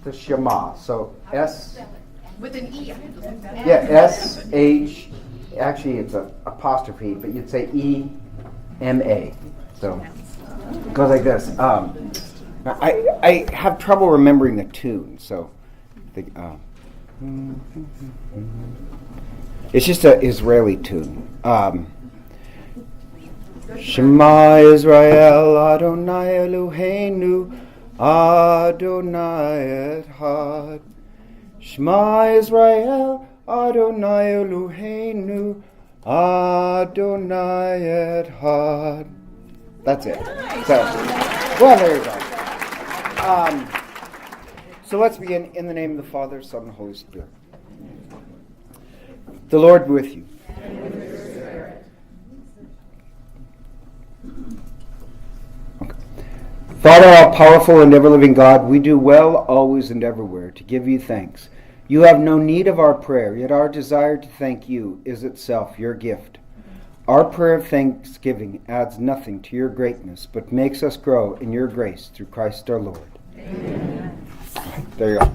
the Shema. So S. With an E. Yeah, S-H. Actually, it's an apostrophe, but you'd say E-M-A. So it goes like this. I have trouble remembering the tune, so it's just an Israeli tune. Shema Israel, Adonai Eloheinu, Adonai Echad. Shema Israel, Adonai Eloheinu, Adonai Echad. That's it. So, well, there you go. So let's begin in the name of the Father, Son, and Holy Spirit. The Lord be with you. Father, all-powerful and ever-living God, we do well always and everywhere to give you thanks. You have no need of our prayer, yet our desire to thank you is itself your gift. Our prayer of thanksgiving adds nothing to your greatness, but makes us grow in your grace through Christ our Lord. Amen. There you go.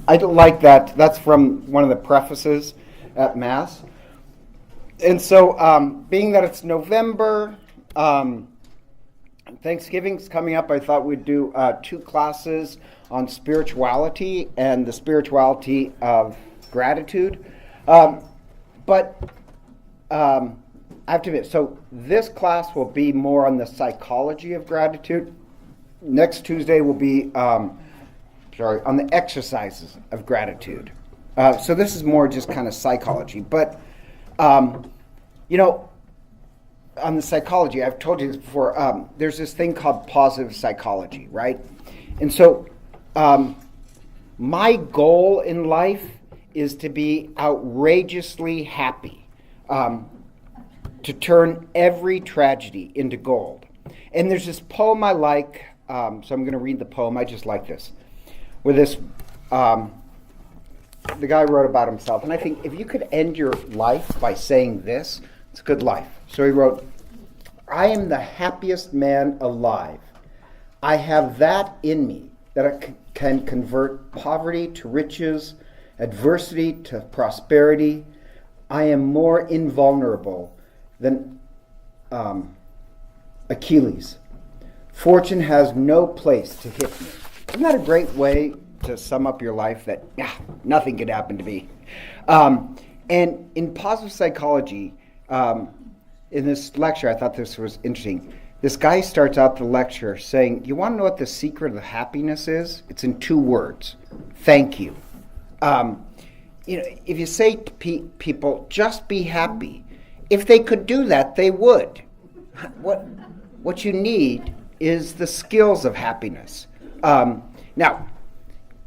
I like that. That's from one of the prefaces at Mass. And so, being that it's November, Thanksgiving's coming up, I thought we'd do 2 classes on spirituality and the spirituality of gratitude. But I have to admit, so this class will be more on the psychology of gratitude. Next Tuesday will be, on the exercises of gratitude. So this is more just kind of psychology. But, on the psychology, I've told you this before, there's this thing called positive psychology, right? And so my goal in life is to be outrageously happy, to turn every tragedy into gold. And there's this poem I like, so I'm going to read the poem. I just like this. With this, the guy wrote about himself, and I think if you could end your life by saying this, it's a good life. So he wrote, I am the happiest man alive. I have that in me that I can convert poverty to riches, adversity to prosperity. I am more invulnerable than Achilles. Fortune has no place to hit me. Isn't that a great way to sum up your life, that nothing could happen to me? And in positive psychology, in this lecture, I thought this was interesting. This guy starts out the lecture saying, you want to know what the secret of happiness is? It's in 2 words. Thank you. If you say to people, just be happy, if they could do that, they would. What you need is the skills of happiness. Now,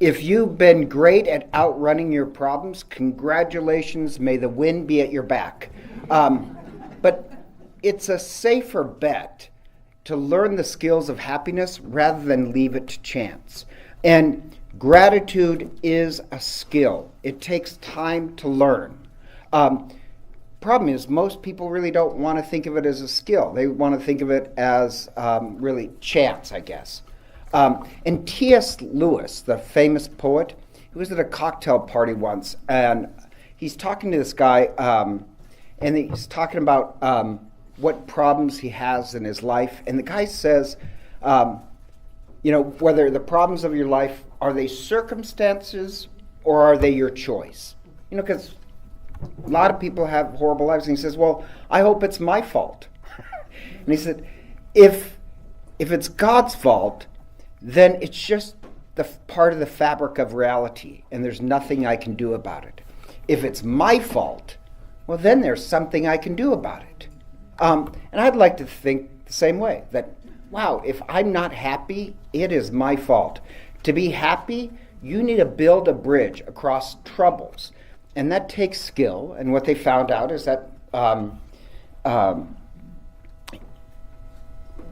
if you've been great at outrunning your problems, congratulations, may the wind be at your back. But it's a safer bet to learn the skills of happiness rather than leave it to chance. And gratitude is a skill. It takes time to learn. Problem is, most people really don't want to think of it as a skill. They want to think of it as really chance, I guess. And T.S. Lewis, the famous poet, he was at a cocktail party once, and he's talking to this guy, and he's talking about what problems he has in his life. And the guy says, whether the problems of your life, are they circumstances or are they your choice? Because a lot of people have horrible lives. And he says, well, I hope it's my fault. And he said, if it's God's fault, then it's just the part of the fabric of reality, and there's nothing I can do about it. If it's my fault, well, then there's something I can do about it. And I'd like to think the same way, that, wow, if I'm not happy, it is my fault. To be happy, you need to build a bridge across troubles. And that takes skill. And what they found out is that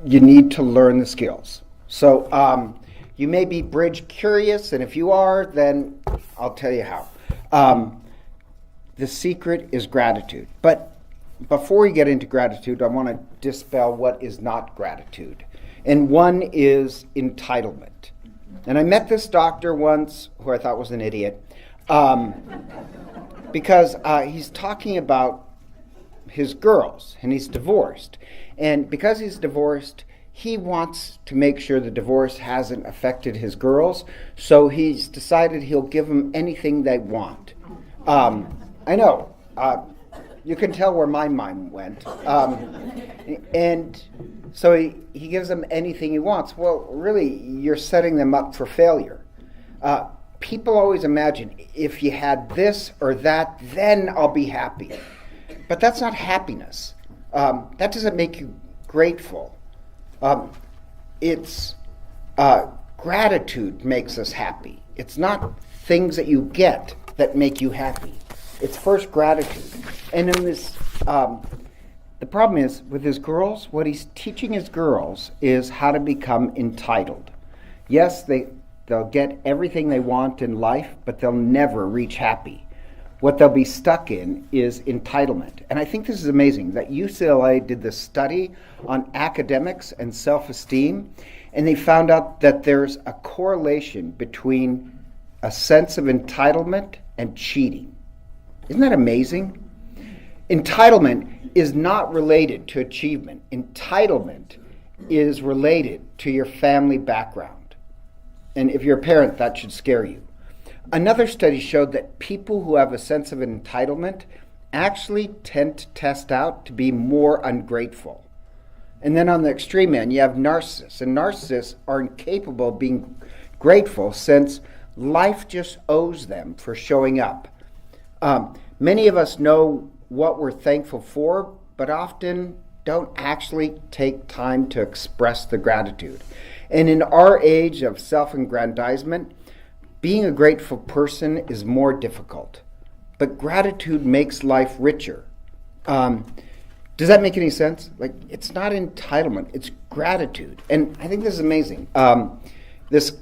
you need to learn the skills. So you may be bridge curious, and if you are, then I'll tell you how. The secret is gratitude. But before we get into gratitude, I want to dispel what is not gratitude. And one is entitlement. And I met this doctor once who I thought was an idiot because he's talking about his girls, and he's divorced. And because he's divorced, he wants to make sure the divorce hasn't affected his girls, so he's decided he'll give them anything they want. I know. You can tell where my mind went. And so he gives them anything he wants. Well, really, you're setting them up for failure. People always imagine, if you had this or that, then I'll be happy. But that's not happiness. That doesn't make you grateful. It's gratitude makes us happy. It's not things that you get that make you happy. It's first gratitude. And in this, the problem is with his girls, what he's teaching his girls is how to become entitled. Yes, they'll get everything they want in life, but they'll never reach happy. What they'll be stuck in is entitlement. And I think this is amazing that UCLA did this study on academics and self-esteem, and they found out that there's a correlation between a sense of entitlement and cheating. Isn't that amazing? Entitlement is not related to achievement. Entitlement is related to your family background. And if you're a parent, that should scare you. Another study showed that people who have a sense of entitlement actually tend to test out to be more ungrateful. And then on the extreme end, you have narcissists. And narcissists are incapable of being grateful since life just owes them for showing up. Many of us know what we're thankful for, but often don't actually take time to express the gratitude. And in our age of self-aggrandizement, being a grateful person is more difficult. But gratitude makes life richer. Does that make any sense? Like, it's not entitlement, it's gratitude. And I think this is amazing. This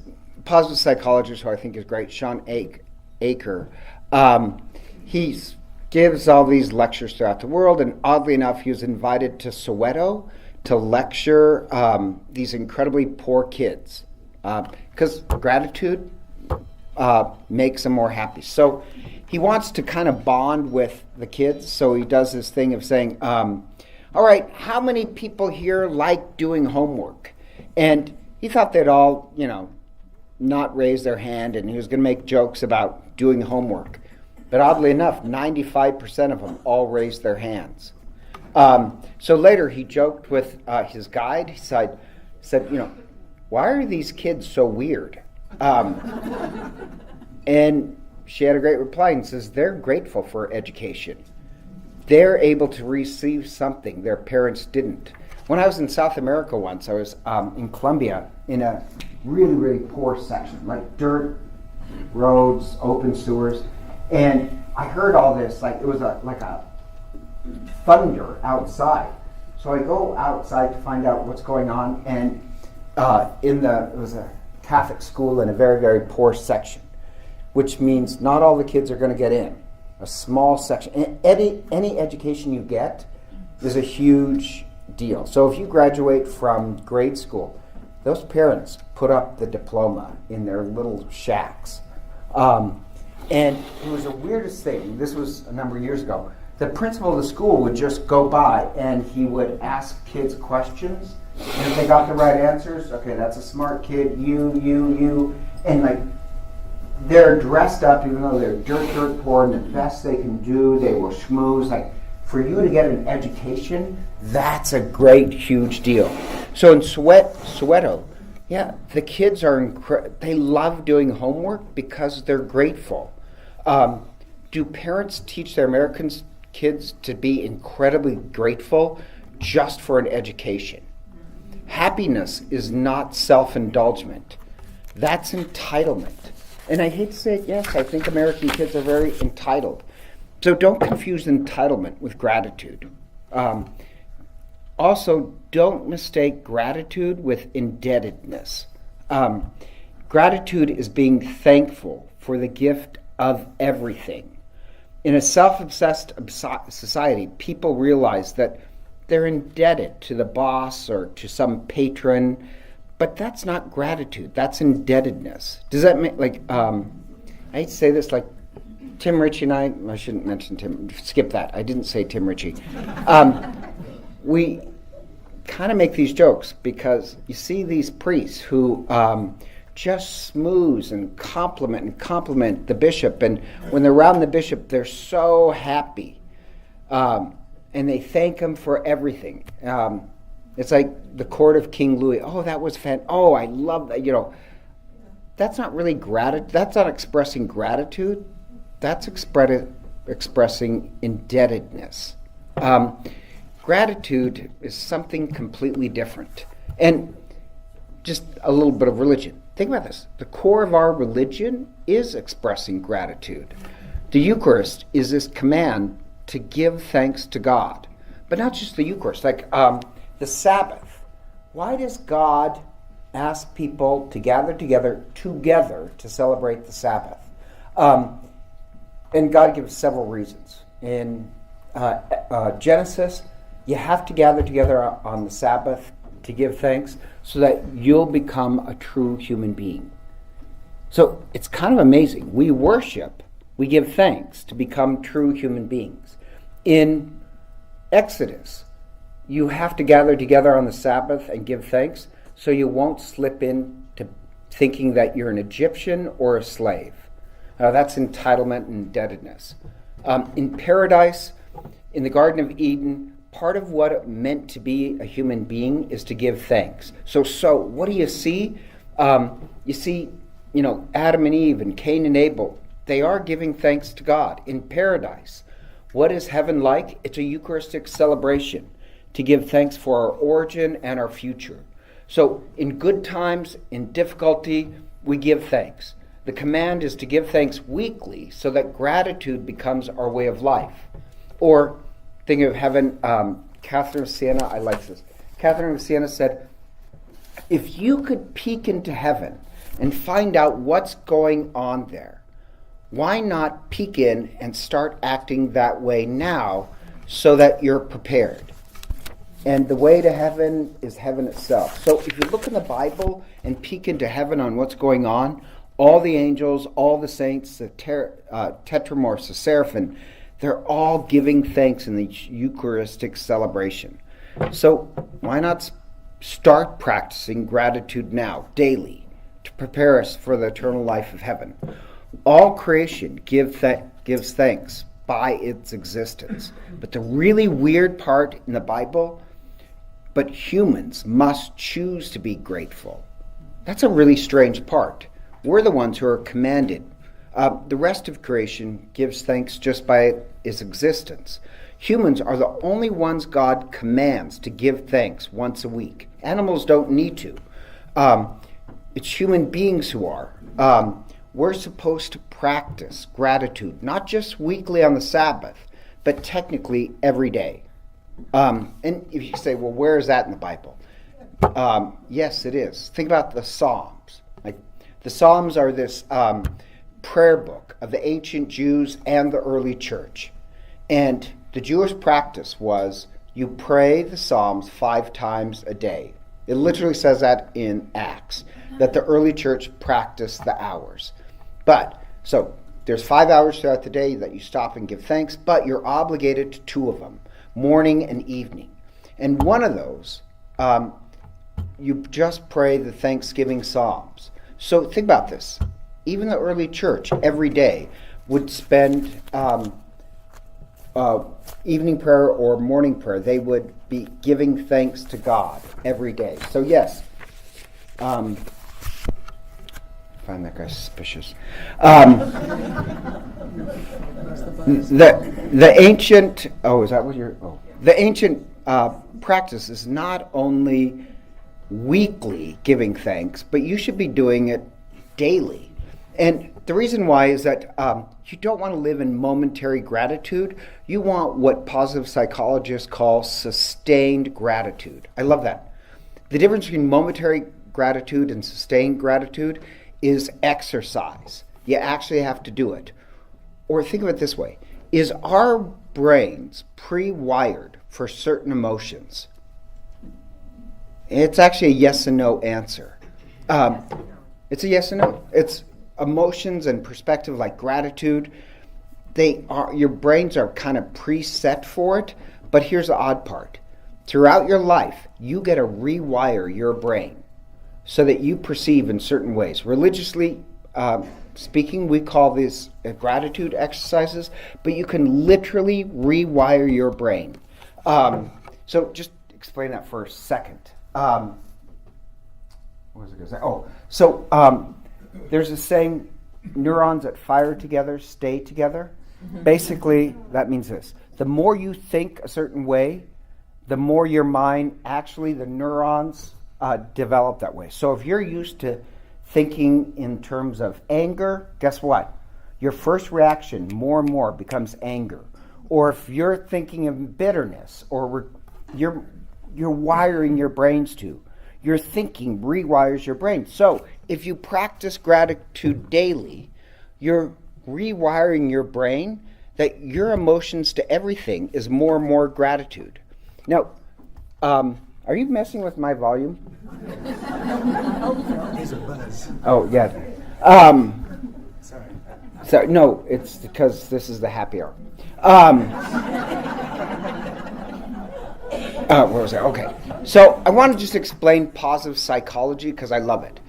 positive psychologist who I think is great, Shawn Achor, he gives all these lectures throughout the world, and oddly enough, he was invited to Soweto to lecture these incredibly poor kids, because gratitude makes them more happy. So he wants to kind of bond with the kids, so he does this thing of saying, all right, how many people here like doing homework? And he thought they'd all, not raise their hand, and he was going to make jokes about doing homework. But oddly enough, 95% of them all raised their hands. So later he joked with his guide. He said, why are these kids so weird? And she had a great reply and says, they're grateful for education. They're able to receive something their parents didn't. When I was in South America once, I was in Colombia in a really, really poor section, like dirt, roads, open sewers. And I heard all this, like it was like a thunder outside. So I go outside to find out what's going on, and it was a Catholic school in a very, very poor section, which means not all the kids are going to get in. A small section. And any education you get is a huge deal. So if you graduate from grade school, those parents put up the diploma in their little shacks. And it was the weirdest thing. This was a number of years ago. The principal of the school would just go by and he would ask kids questions. And if they got the right answers, okay, that's a smart kid, you. And like, they're dressed up, even though they're dirt poor, and the best they can do, they will schmooze. Like, for you to get an education, that's a great, huge deal. So in Soweto, yeah, the kids are they love doing homework because they're grateful. Do parents teach their American kids to be incredibly grateful just for an education? Happiness is not self-indulgement. That's entitlement. And I hate to say it, yes, I think American kids are very entitled. So don't confuse entitlement with gratitude. Also, don't mistake gratitude with indebtedness. Gratitude is being thankful for the gift of everything. In a self-obsessed society, people realize that they're indebted to the boss or to some patron, But that's not gratitude. That's indebtedness. Does that mean, like, I hate to say this, like, Tim Ritchie and I shouldn't mention Tim, skip that. I didn't say Tim Ritchie. We kind of make these jokes because you see these priests who just smooze and compliment the bishop. And when they're around the bishop, they're so happy. And they thank him for everything. It's like the court of King Louis. Oh, that was oh, I love that. That's not really gratitude. That's not expressing gratitude. That's expressing indebtedness. Gratitude is something completely different. And just a little bit of religion. Think about this. The core of our religion is expressing gratitude. The Eucharist is this command to give thanks to God. But not just the Eucharist, like the Sabbath. Why does God ask people to gather together to celebrate the Sabbath? And God gives several reasons. In Genesis, you have to gather together on the Sabbath to give thanks so that you'll become a true human being. So it's kind of amazing. We worship, we give thanks to become true human beings. In Exodus, you have to gather together on the Sabbath and give thanks so you won't slip into thinking that you're an Egyptian or a slave. That's entitlement and indebtedness. In paradise, in the Garden of Eden, part of what it meant to be a human being is to give thanks. So what do you see? You see, Adam and Eve and Cain and Abel, they are giving thanks to God. In paradise, what is heaven like? It's a Eucharistic celebration to give thanks for our origin and our future. So in good times, in difficulty, we give thanks. The command is to give thanks weekly so that gratitude becomes our way of life. Or think of heaven, Catherine of Siena, I like this. Catherine of Siena said, if you could peek into heaven and find out what's going on there, why not peek in and start acting that way now so that you're prepared? And the way to heaven is heaven itself. So if you look in the Bible and peek into heaven on what's going on, all the angels, all the saints, the tetramorphs, the seraphim, they're all giving thanks in the Eucharistic celebration. So why not start practicing gratitude now, daily, to prepare us for the eternal life of heaven? All creation gives thanks by its existence. But the really weird part in the Bible, but humans must choose to be grateful. That's a really strange part. We're the ones who are commanded. The rest of creation gives thanks just by its existence. Humans are the only ones God commands to give thanks once a week. Animals don't need to. It's human beings who are. We're supposed to practice gratitude, not just weekly on the Sabbath, but technically every day. And if you say, well, where is that in the Bible? Yes, it is. Think about the Psalms. The Psalms are this prayer book of the ancient Jews and the early church. And the Jewish practice was you pray the Psalms 5 times a day. It literally says that in Acts, that the early church practiced the hours. So there's 5 hours throughout the day that you stop and give thanks, but you're obligated to 2 of them, morning and evening. And one of those, you just pray the Thanksgiving Psalms. So think about this. Even the early church every day would spend evening prayer or morning prayer. They would be giving thanks to God every day. So yes, I find that guy suspicious. The ancient the ancient practice is not only weekly giving thanks, but you should be doing it daily. And the reason why is that you don't want to live in momentary gratitude. You want what positive psychologists call sustained gratitude. I love that. The difference between momentary gratitude and sustained gratitude is exercise. You actually have to do it. Or think of it this way. Is our brains pre-wired for certain emotions? It's actually a yes and no answer. It's a yes and no. It's emotions and perspective like gratitude. Your brains are kind of preset for it, but here's the odd part. Throughout your life, you get to rewire your brain so that you perceive in certain ways. Religiously speaking, we call these gratitude exercises, but you can literally rewire your brain. So just explain that for a second. What was I going to say? There's a saying, neurons that fire together stay together. Basically, that means this. The more you think a certain way, the more your mind, actually the neurons develop that way. So if you're used to thinking in terms of anger, guess what? Your first reaction more and more becomes anger. Or if you're thinking of bitterness, or you're wiring your brains to, your thinking rewires your brain. So if you practice gratitude daily, you're rewiring your brain that your emotions to everything is more and more gratitude. Now, are you messing with my volume? There's a buzz. Oh, yeah. Sorry. So, no, it's because this is the happy hour. Where was I? Okay. So I want to just explain positive psychology because I love it.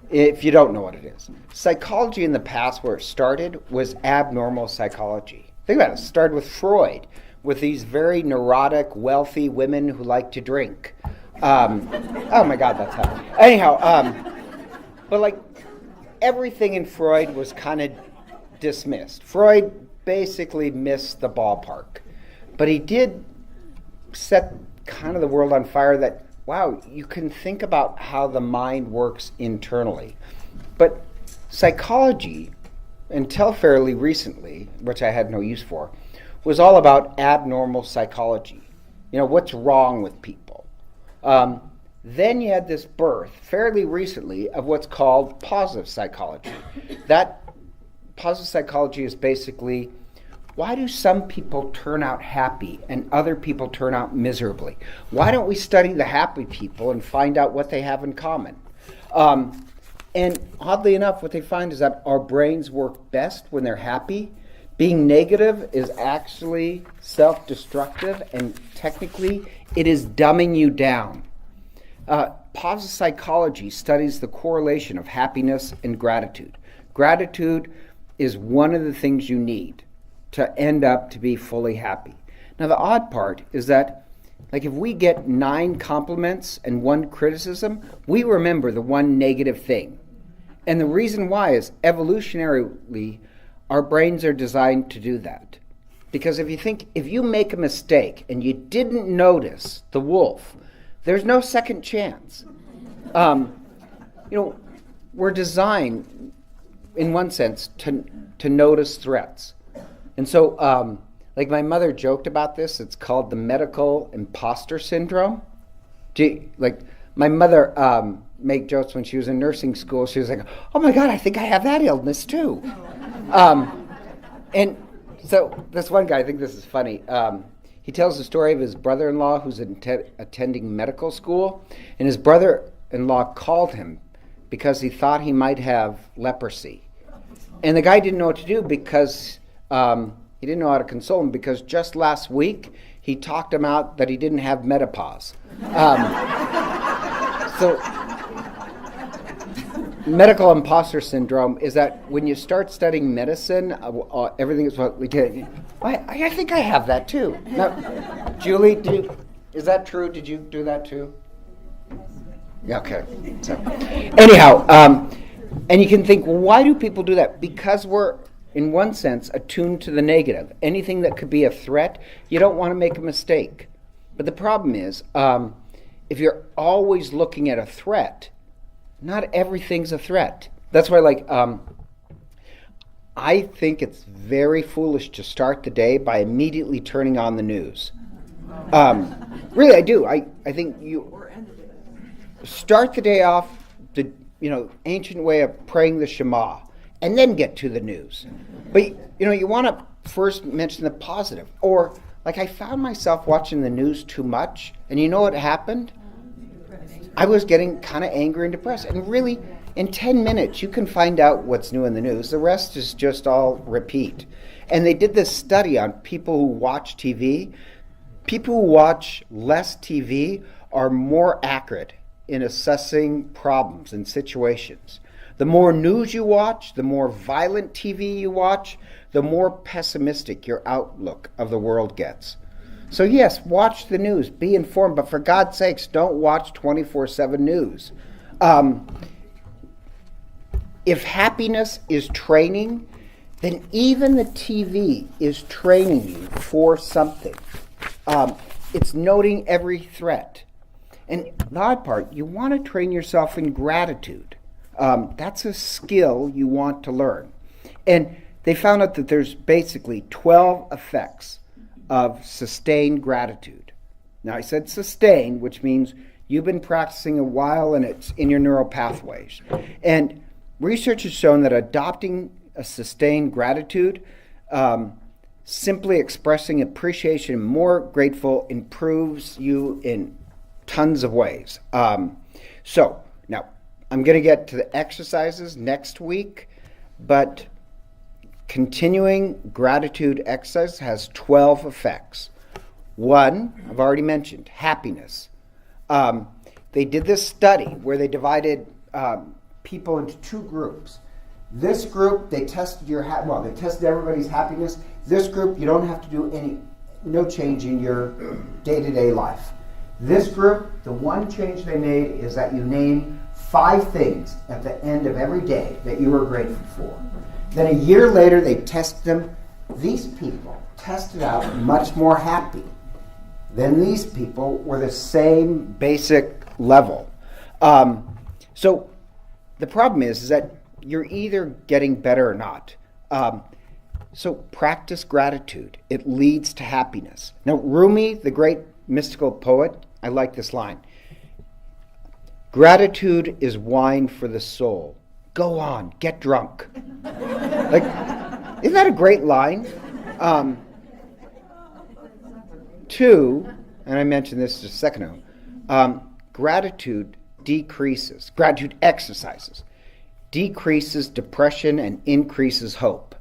If you don't know what it is. Psychology in the past, where it started, was abnormal psychology. Think about it. It started with Freud, with these very neurotic, wealthy women who like to drink. Oh my God, that's happening. Anyhow, but like everything in Freud was kind of dismissed. Freud basically missed the ballpark. But he did set kind of the world on fire that, wow, you can think about how the mind works internally. But psychology, until fairly recently, which I had no use for, was all about abnormal psychology. You know, what's wrong with people? Then you had this birth, fairly recently, of what's called positive psychology. That positive psychology is basically, why do some people turn out happy and other people turn out miserably? Why don't we study the happy people and find out what they have in common? And oddly enough, what they find is that our brains work best when they're happy. Being negative is actually self-destructive, and technically it is dumbing you down. Positive psychology studies the correlation of happiness and gratitude. Gratitude is one of the things you need to end up to be fully happy. Now, the odd part is that, like, if we get 9 compliments and 1 criticism, we remember the 1 negative thing. And the reason why is evolutionarily, our brains are designed to do that. Because if you make a mistake and you didn't notice the wolf, there's no second chance. We're designed, in one sense, to notice threats. And so, like my mother joked about this, it's called the medical imposter syndrome. My mother made jokes when she was in nursing school. She was like, oh my God, I think I have that illness too. And so this one guy, I think this is funny, he tells the story of his brother-in-law who's attending medical school, and his brother-in-law called him because he thought he might have leprosy. And the guy didn't know what to do because he didn't know how to console him, because just last week he talked him out that he didn't have menopause. So medical imposter syndrome is that when you start studying medicine, everything is what we get. I think I have that too. Now, Julie, is that true? Did you do that too? Yeah, okay. So, anyhow, and you can think, well, why do people do that? Because we're, in one sense, attuned to the negative. Anything that could be a threat, you don't want to make a mistake. But the problem is, if you're always looking at a threat, not everything's a threat. That's why, I think it's very foolish to start the day by immediately turning on the news. Really, I do. I think you start the day off the ancient way of praying the Shema, and then get to the news. But you want to first mention the positive. Or, like, I found myself watching the news too much, and you know what happened? I was getting kind of angry and depressed. And really, in 10 minutes, you can find out what's new in the news. The rest is just all repeat. And they did this study on people who watch TV. People who watch less TV are more accurate in assessing problems and situations. The more news you watch, the more violent TV you watch, the more pessimistic your outlook of the world gets. So yes, watch the news, be informed, but for God's sakes, don't watch 24/7 news. If happiness is training, then even the TV is training you for something. It's noting every threat. And the odd part, you want to train yourself in gratitude. That's a skill you want to learn. And they found out that there's basically 12 effects of sustained gratitude. Now, I said sustained, which means you've been practicing a while and it's in your neural pathways. And research has shown that adopting a sustained gratitude, simply expressing appreciation, more grateful, improves you in tons of ways. So, now, I'm going to get to the exercises next week, but continuing gratitude exercise has 12 effects. One, I've already mentioned, happiness. They did this study where they divided people into two groups. This group, they tested they tested everybody's happiness. This group, you don't have to do no change in your day-to-day life. This group, the one change they made is that you name 5 things at the end of every day that you were grateful for. Then a year later, they tested them. These people tested out much more happy than these people were the same basic level. So the problem is that you're either getting better or not. So practice gratitude. It leads to happiness. Now, Rumi, the great mystical poet, I like this line. Gratitude is wine for the soul. Go on, get drunk. Like, isn't that a great line? 2, and I mentioned this just a second ago, gratitude exercises, decreases depression and increases hope.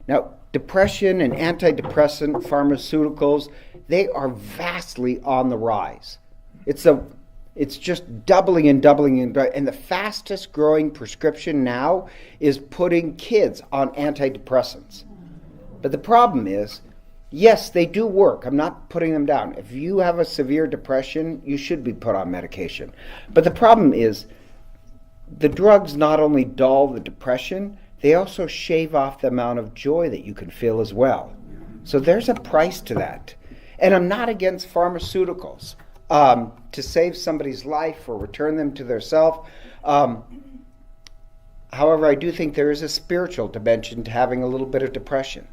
Now, depression and antidepressant pharmaceuticals, they are vastly on the rise. It's just doubling and doubling, and the fastest growing prescription now is putting kids on antidepressants. But the problem is, yes, they do work. I'm not putting them down. If you have a severe depression, you should be put on medication. But the problem is, the drugs not only dull the depression, they also shave off the amount of joy that you can feel as well. So there's a price to that. And I'm not against pharmaceuticals. To save somebody's life or return them to their self. However, I do think there is a spiritual dimension to having a little bit of depression.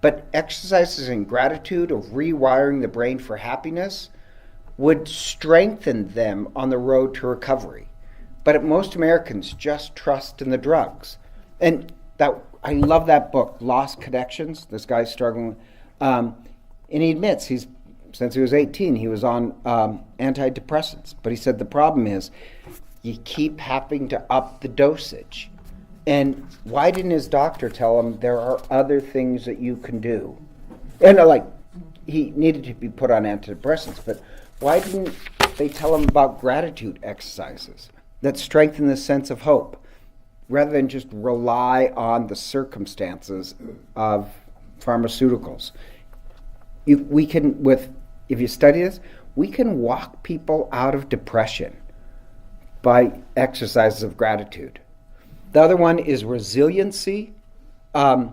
But exercises in gratitude of rewiring the brain for happiness would strengthen them on the road to recovery. But most Americans just trust in the drugs. And I love that book, Lost Connections. This guy's struggling. And he admits since he was 18, he was on antidepressants. But he said the problem is you keep having to up the dosage. And why didn't his doctor tell him there are other things that you can do? And he needed to be put on antidepressants, but why didn't they tell him about gratitude exercises that strengthen the sense of hope, rather than just rely on the circumstances of pharmaceuticals? If you study this, we can walk people out of depression by exercises of gratitude. The other one is resiliency. The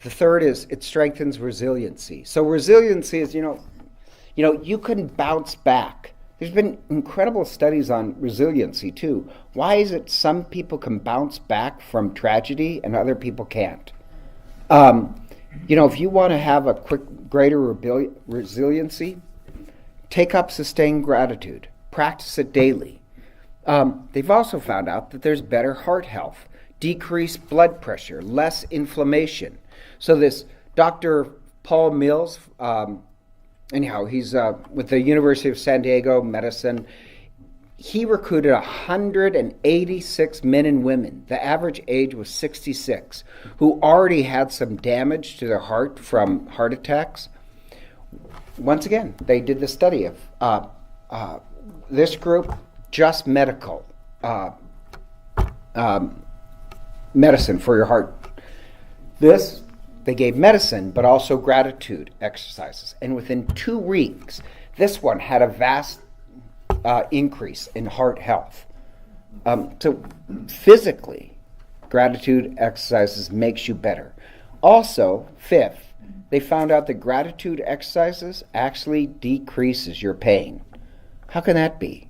third is it strengthens resiliency. So resiliency is, you can bounce back. There's been incredible studies on resiliency too. Why is it some people can bounce back from tragedy and other people can't? If you want to have a greater resiliency, take up sustained gratitude. Practice it daily. They've also found out that there's better heart health, decreased blood pressure, less inflammation. So this Dr. Paul Mills, he's with the University of San Diego Medicine. he recruited 186 men and women. The average age was 66, who already had some damage to their heart from heart attacks. Once again, they did the study of this group, just medical medicine for your heart. This, they gave medicine, but also gratitude exercises. And within 2 weeks, this one had a vast increase in heart health. So physically, gratitude exercises makes you better. Also, fifth, they found out that gratitude exercises actually decreases your pain. How can that be?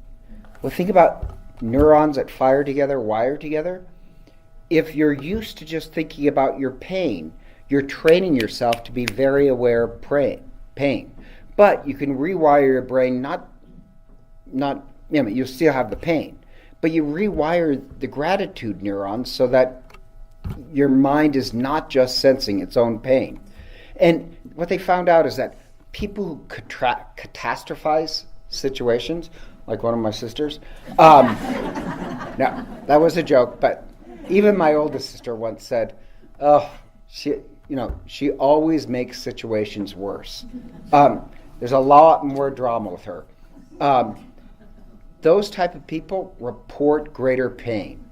Well, think about neurons that fire together, wire together. If you're used to just thinking about your pain, you're training yourself to be very aware of pain. But you can rewire your brain, you still have the pain, but you rewire the gratitude neurons so that your mind is not just sensing its own pain. And what they found out is that people who catastrophize situations, like one of my sisters, no, that was a joke, but even my oldest sister once said, oh, she always makes situations worse. There's a lot more drama with her. Those type of people report greater pain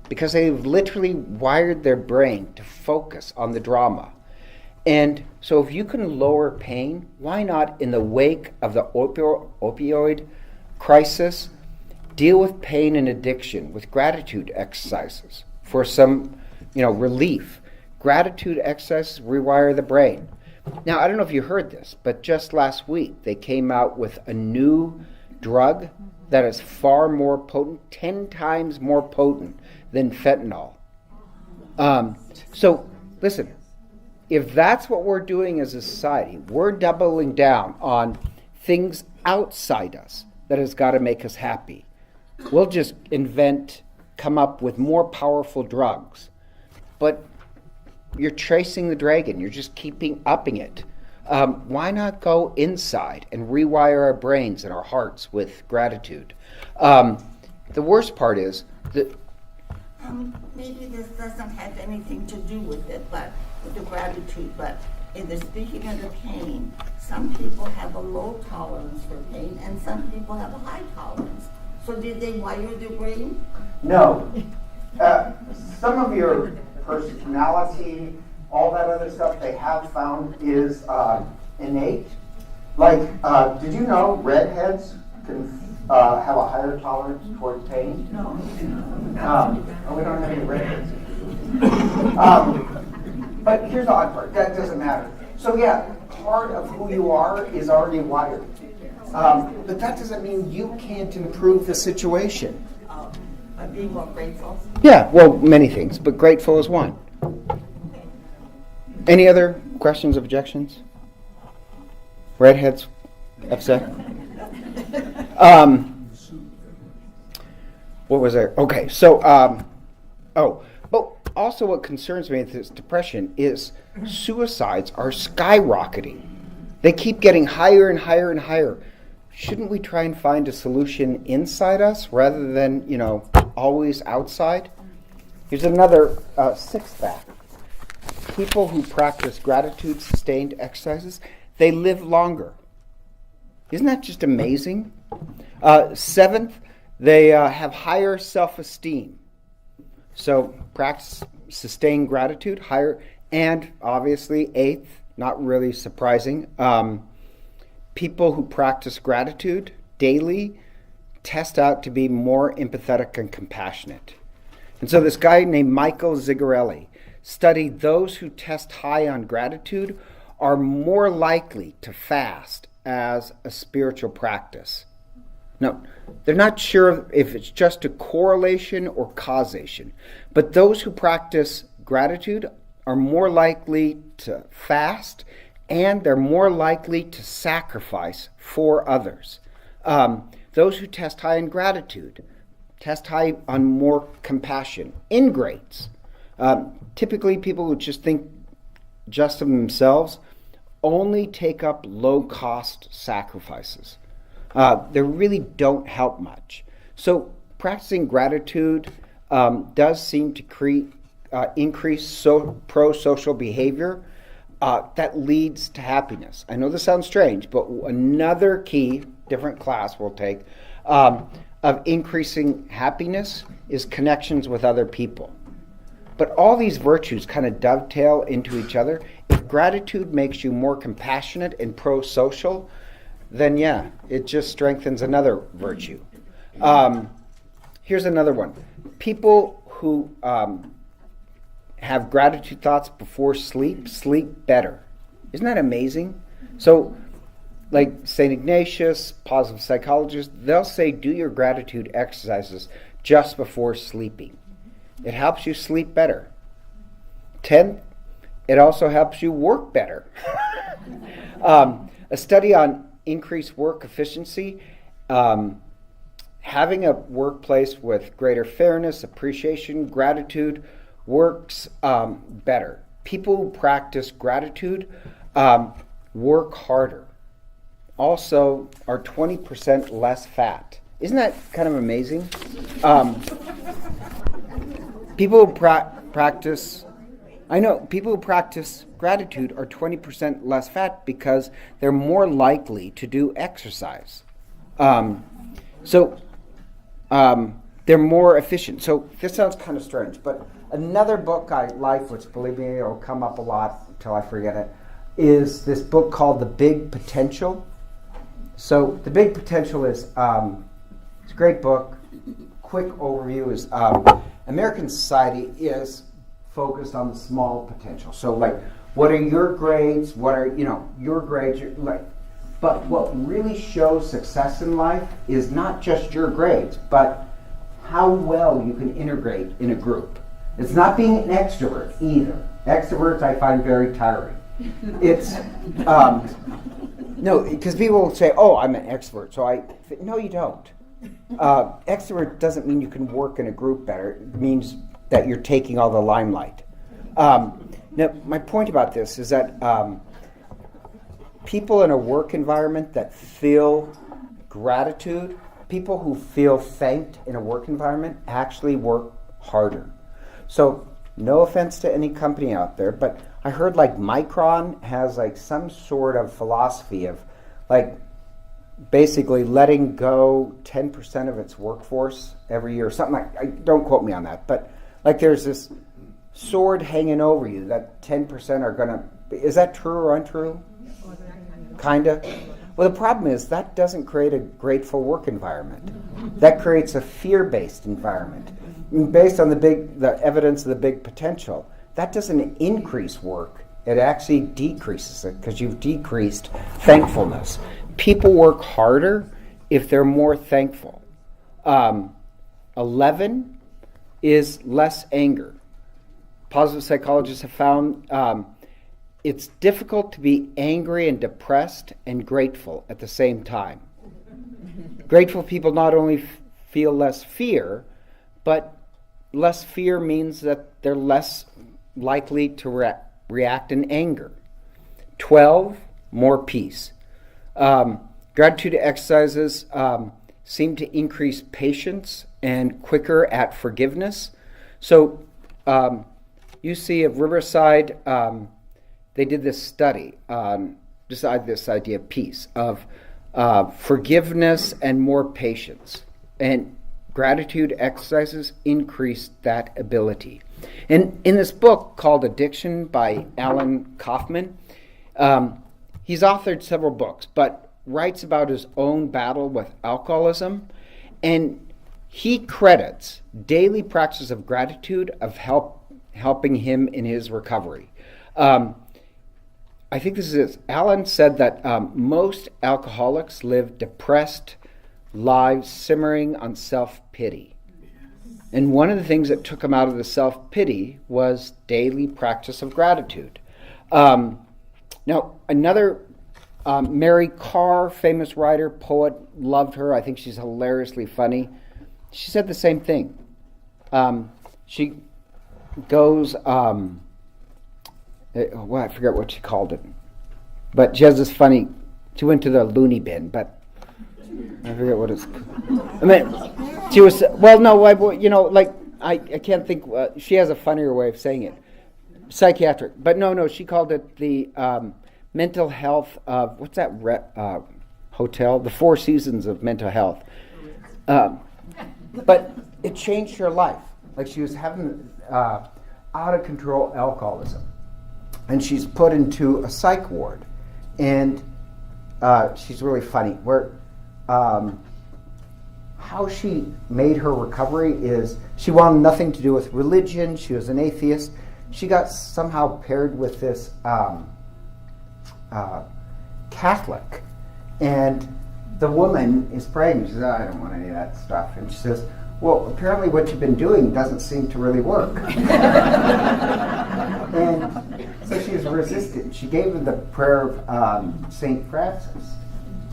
because they've literally wired their brain to focus on the drama. And so if you can lower pain, why not, in the wake of the opioid crisis, deal with pain and addiction with gratitude exercises for some relief. Gratitude exercises rewire the brain. Now, I don't know if you heard this, but just last week they came out with a new drug that is far more potent, 10 times more potent than fentanyl. So, listen, if that's what we're doing as a society, we're doubling down on things outside us that has got to make us happy. We'll just come up with more powerful drugs. But you're chasing the dragon. You're just upping it. Why not go inside and rewire our brains and our hearts with gratitude? The worst part is that maybe this doesn't have anything to do with it, but with the gratitude. But in the speaking of the pain, some people have a low tolerance for pain, and some people have a high tolerance. So did they wire their brain? no. Some of your personality, all that other stuff they have found is innate. Like, did you know redheads can have a higher tolerance towards pain? No. We don't have any redheads. But here's the odd part. That doesn't matter. So yeah, part of who you are is already wired. But that doesn't mean you can't improve the situation. By being more grateful. Yeah, well, many things, but grateful is one. Any other questions, objections? Redheads upset? What was there? Okay, so, but also what concerns me with this depression is suicides are skyrocketing. They keep getting higher and higher and higher. Shouldn't we try and find a solution inside us rather than, always outside? Here's another sixth fact. People who practice gratitude-sustained exercises, they live longer. Isn't that just amazing? Seventh, they have higher self-esteem. So practice sustained gratitude, higher, and obviously eighth, not really surprising, people who practice gratitude daily test out to be more empathetic and compassionate. And so this guy named Michael Zigarelli studied those who test high on gratitude are more likely to fast as a spiritual practice. Now, they're not sure if it's just a correlation or causation, but those who practice gratitude are more likely to fast and they're more likely to sacrifice for others. Those who test high in gratitude test high on more compassion. Ingrates, typically people who just think just of themselves, only take up low-cost sacrifices. They really don't help much. So practicing gratitude does seem to increase pro-social behavior that leads to happiness. I know this sounds strange, but another key, different class we'll take, of increasing happiness is connections with other people. But all these virtues kind of dovetail into each other. If gratitude makes you more compassionate and pro-social, then yeah, it just strengthens another virtue. Here's another one. People who have gratitude thoughts before sleep better. Isn't that amazing? So, like St. Ignatius, positive psychologists, they'll say do your gratitude exercises just before sleeping. It helps you sleep better. 10th, it also helps you work better. A study on increased work efficiency, having a workplace with greater fairness, appreciation, gratitude works better. People who practice gratitude work harder. Also are 20% less fat. Isn't that kind of amazing? People who practice gratitude are 20% less fat because they're more likely to do exercise. They're more efficient. So this sounds kind of strange, but another book I like, which believe me, it'll come up a lot until I forget it, is this book called The Big Potential. So The Big Potential is it's a great book. Quick overview is American society is focused on the small potential. So like, what are your grades? What are your grades? But what really shows success in life is not just your grades, but how well you can integrate in a group. It's not being an extrovert either. Extroverts I find very tiring. It's no, because people will say, "Oh, I'm an extrovert," so no, you don't. Extrovert doesn't mean you can work in a group better. It means that you're taking all the limelight. Now, my point about this is that people in a work environment that feel gratitude, people who feel thanked in a work environment actually work harder. So, no offense to any company out there, but I heard like Micron has like some sort of philosophy of like basically letting go 10% of its workforce every year, something like, don't quote me on that, but like there's this sword hanging over you that 10% are going to, is that true or untrue? Kinda. Well, the problem is that doesn't create a grateful work environment. That creates a fear-based environment. Based on the evidence of the big potential, that doesn't increase work. It actually decreases it because you've decreased thankfulness. People work harder if they're more thankful. 11 is less anger. Positive psychologists have found it's difficult to be angry and depressed and grateful at the same time. Grateful people not only feel less fear, but less fear means that they're less likely to react in anger. 12, more peace. Gratitude exercises seem to increase patience and quicker at forgiveness. So UC of Riverside, they did this study on this idea of peace, of forgiveness and more patience. And gratitude exercises increase that ability. And in this book called Addiction by Alan Kaufman, he's authored several books, but writes about his own battle with alcoholism. And he credits daily practice of gratitude of helping him in his recovery. I think this is it. Alan said that most alcoholics live depressed lives simmering on self-pity. And one of the things that took him out of the self-pity was daily practice of gratitude. Now, another Mary Karr, famous writer, poet, loved her. I think she's hilariously funny. She said the same thing. She goes, I forget what she called it. But she has this she went to the loony bin, but I forget what it's called. She was, well, no, I can't think, she has a funnier way of saying it. Psychiatric. But no, she called it the mental health of, what's that hotel? The Four Seasons of mental health. But it changed her life. Like she was having out of control alcoholism. And she's put into a psych ward. And she's really funny. How she made her recovery is she wanted nothing to do with religion. She was an atheist. She got somehow paired with this Catholic. And the woman is praying. She says, I don't want any of that stuff. And she says, well, apparently what you've been doing doesn't seem to really work. And so she was resistant. She gave him the prayer of St. Francis.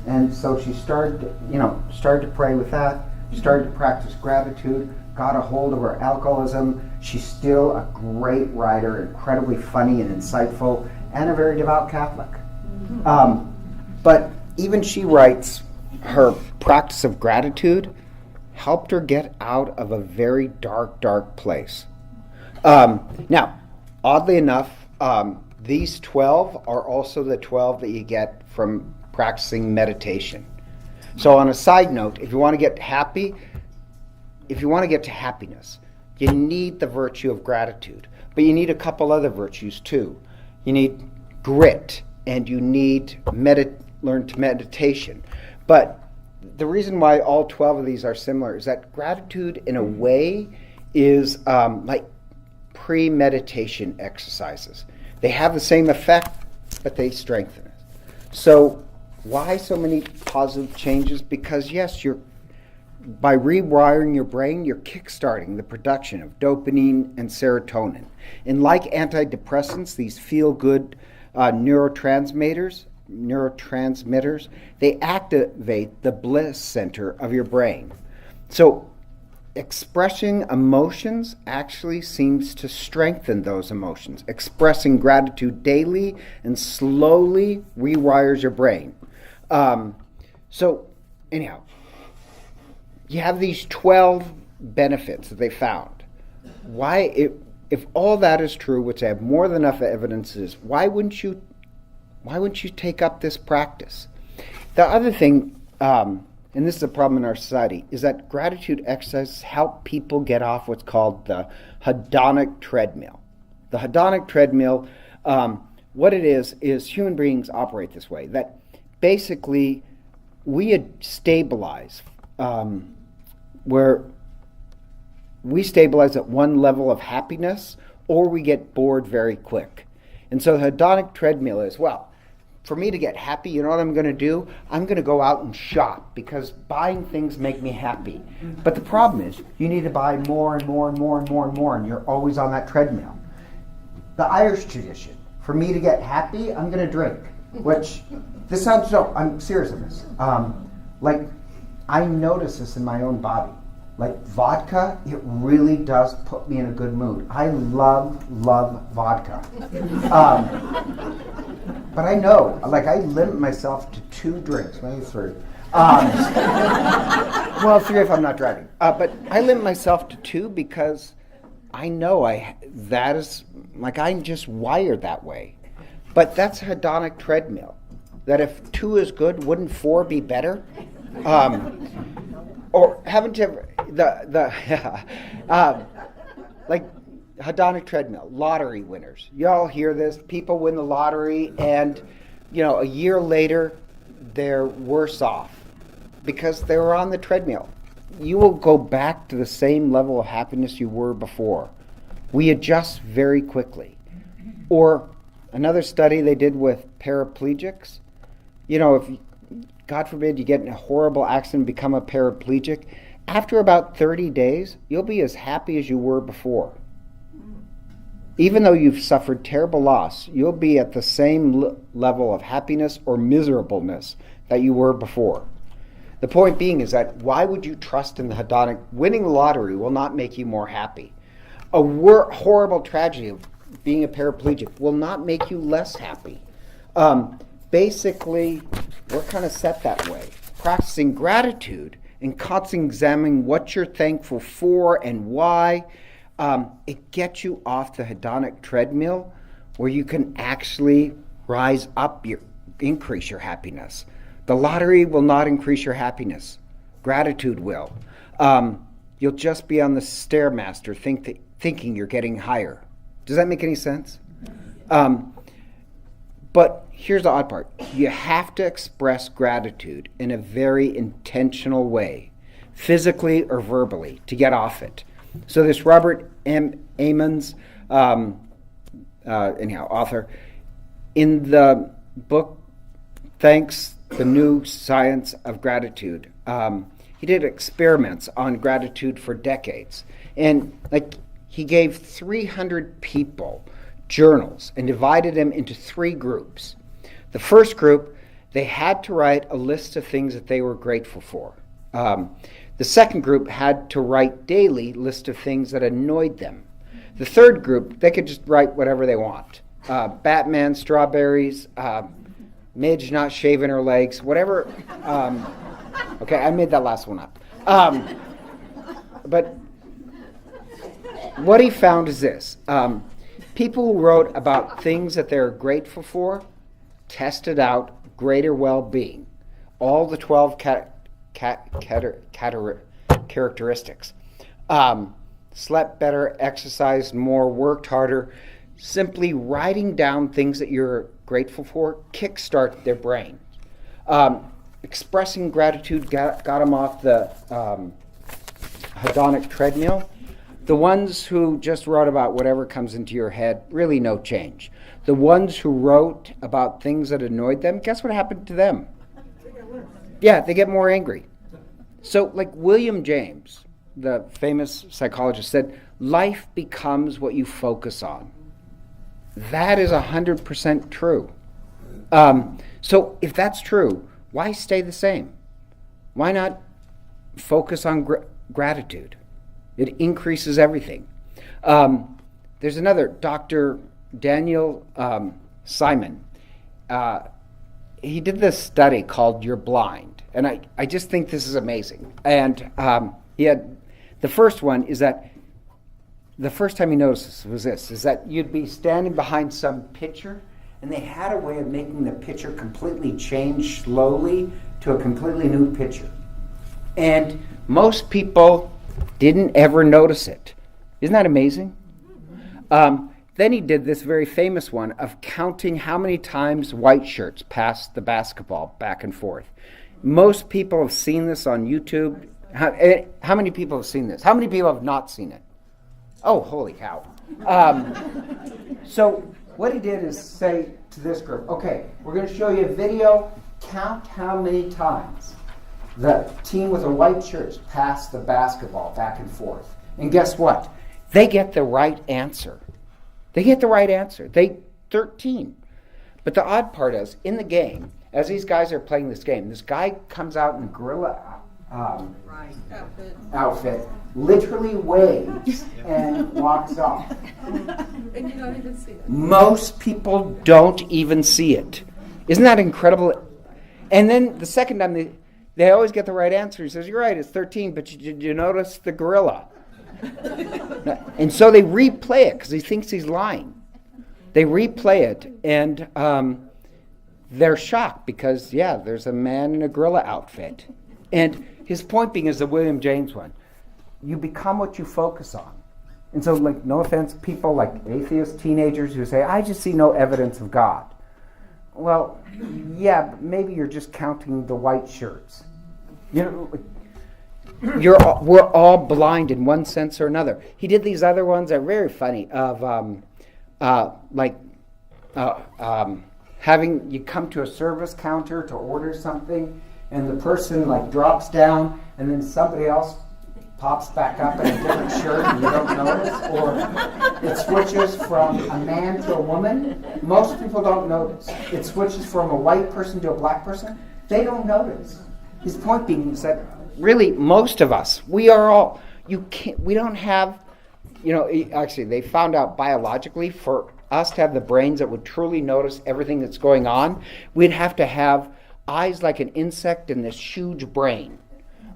And so she started to pray with that. She started to practice gratitude, got a hold of her alcoholism. She's still a great writer, incredibly funny and insightful, and a very devout Catholic. But even she writes her practice of gratitude helped her get out of a very dark, dark place. Now, oddly enough, these 12 are also the 12 that you get from practicing meditation. So on a side note, if you want to get happy, if you want to get to happiness, you need the virtue of gratitude. But you need a couple other virtues too. You need grit, and you need learn to meditation. But the reason why all 12 of these are similar is that gratitude, in a way, is like pre-meditation exercises. They have the same effect, but they strengthen it. So why so many positive changes? Because yes, by rewiring your brain, you're kickstarting the production of dopamine and serotonin. And like antidepressants, these feel-good neurotransmitters, they activate the bliss center of your brain. So expressing emotions actually seems to strengthen those emotions. Expressing gratitude daily and slowly rewires your brain. So anyhow, you have these 12 benefits that they found. If all that is true, which I have more than enough evidence is, why wouldn't you take up this practice? The other thing, and this is a problem in our society, is that gratitude exercises help people get off what's called the hedonic treadmill. The hedonic treadmill, what it is human beings operate this way, that basically we stabilize where we stabilize at one level of happiness, or we get bored very quick. And so the hedonic treadmill is, well, for me to get happy, you know what I'm going to do? I'm going to go out and shop, because buying things make me happy. But the problem is, you need to buy more and more and more and more and more, and you're always on that treadmill. The Irish tradition, for me to get happy, I'm going to drink. Which, this sounds, no, I'm serious on this. I notice this in my own body. Like vodka, it really does put me in a good mood. I love vodka. But I know, I limit myself to 2 drinks, maybe 3. Well, 3 if I'm not driving. But I limit myself to 2 because I know I'm just wired that way. But that's a hedonic treadmill. That if 2 is good, wouldn't 4 be better? Or haven't you ever, like hedonic treadmill, lottery winners. You all hear this. People win the lottery, and a year later, they're worse off because they were on the treadmill. You will go back to the same level of happiness you were before. We adjust very quickly. Or another study they did with paraplegics. If God forbid you get in a horrible accident and become a paraplegic, after about 30 days, you'll be as happy as you were before. Even though you've suffered terrible loss, you'll be at the same level of happiness or miserableness that you were before. The point being is that why would you trust in the hedonic? Winning the lottery will not make you more happy. A horrible tragedy of being a paraplegic will not make you less happy. Basically, we're kind of set that way. Practicing gratitude and constantly examining what you're thankful for and why, it gets you off the hedonic treadmill where you can actually rise up, increase your happiness. The lottery will not increase your happiness. Gratitude will. You'll just be on the Stairmaster thinking you're getting higher. Does that make any sense? But here's the odd part. You have to express gratitude in a very intentional way, physically or verbally, to get off it. So this Robert M. Emmons, author, in the book Thanks, the New Science of Gratitude, he did experiments on gratitude for decades. And he gave 300 people journals and divided them into 3 groups. The first group, they had to write a list of things that they were grateful for. The second group had to write daily list of things that annoyed them. The third group, they could just write whatever they want. Batman, strawberries, Midge not shaving her legs, whatever. Okay, I made that last one up. But what he found is this. People who wrote about things that they're grateful for tested out greater well-being. All the 12 characteristics. Slept better, exercised more, worked harder. Simply writing down things that you're grateful for kickstart their brain. Expressing gratitude got them off the hedonic treadmill. The ones who just wrote about whatever comes into your head, really no change. The ones who wrote about things that annoyed them, guess what happened to them? Yeah, they get more angry. So like William James, the famous psychologist, said, life becomes what you focus on. That is 100% true. So if that's true, why stay the same? Why not focus on gratitude? It increases everything. There's another, Dr. Daniel Simon. He did this study called You're Blind. And I just think this is amazing. And he had, the first one is that, the first time he noticed this was this, is that you'd be standing behind some picture, and they had a way of making the picture completely change slowly to a completely new picture. And most people didn't ever notice it. Isn't that amazing? Then he did this very famous one of counting how many times white shirts passed the basketball back and forth. Most people have seen this on YouTube. How many people have seen this? How many people have not seen it? Oh, holy cow. So what he did is say to this group, okay, we're going to show you a video. Count how many times the team with the white shirts passed the basketball back and forth. And guess what? They get the right answer. They 13. But the odd part is, in the game, as these guys are playing this game, this guy comes out in a gorilla outfit, literally waves and walks off. And you don't even see it. Most people don't even see it. Isn't that incredible? And then the second time, they always get the right answer. He says, you're right, it's 13, but did you notice the gorilla? And so they replay it because he thinks he's lying. They replay it, and they're shocked because, yeah, there's a man in a gorilla outfit. And his point being is the William James one. You become what you focus on. And so, like, no offense, people like atheist teenagers who say, I just see no evidence of God. Well, yeah, but maybe you're just counting the white shirts. You know, we're all blind in one sense or another. He did these other ones that are very funny of having you come to a service counter to order something, and the person like drops down, and then somebody else pops back up in a different shirt and you don't notice, or it switches from a man to a woman. Most people don't notice. It switches from a white person to a black person. They don't notice. His point being is that really most of us, we don't have, actually they found out biologically for us to have the brains that would truly notice everything that's going on, we'd have to have eyes like an insect and this huge brain.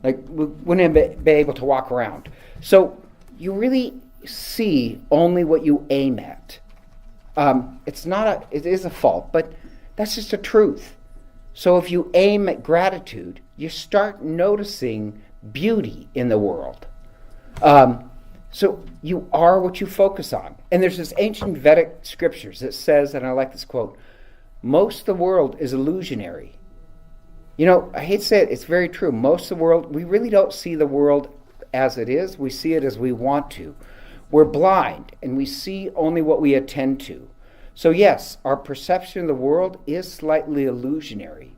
Like, we wouldn't be able to walk around. So you really see only what you aim at. It is a fault, but that's just a truth. So if you aim at gratitude, you start noticing beauty in the world. So you are what you focus on. And there's this ancient Vedic scriptures that says, and I like this quote, most of the world is illusionary. You know, I hate to say it, it's very true. Most of the world, we really don't see the world as it is. We see it as we want to. We're blind, and we see only what we attend to. So yes, our perception of the world is slightly illusionary.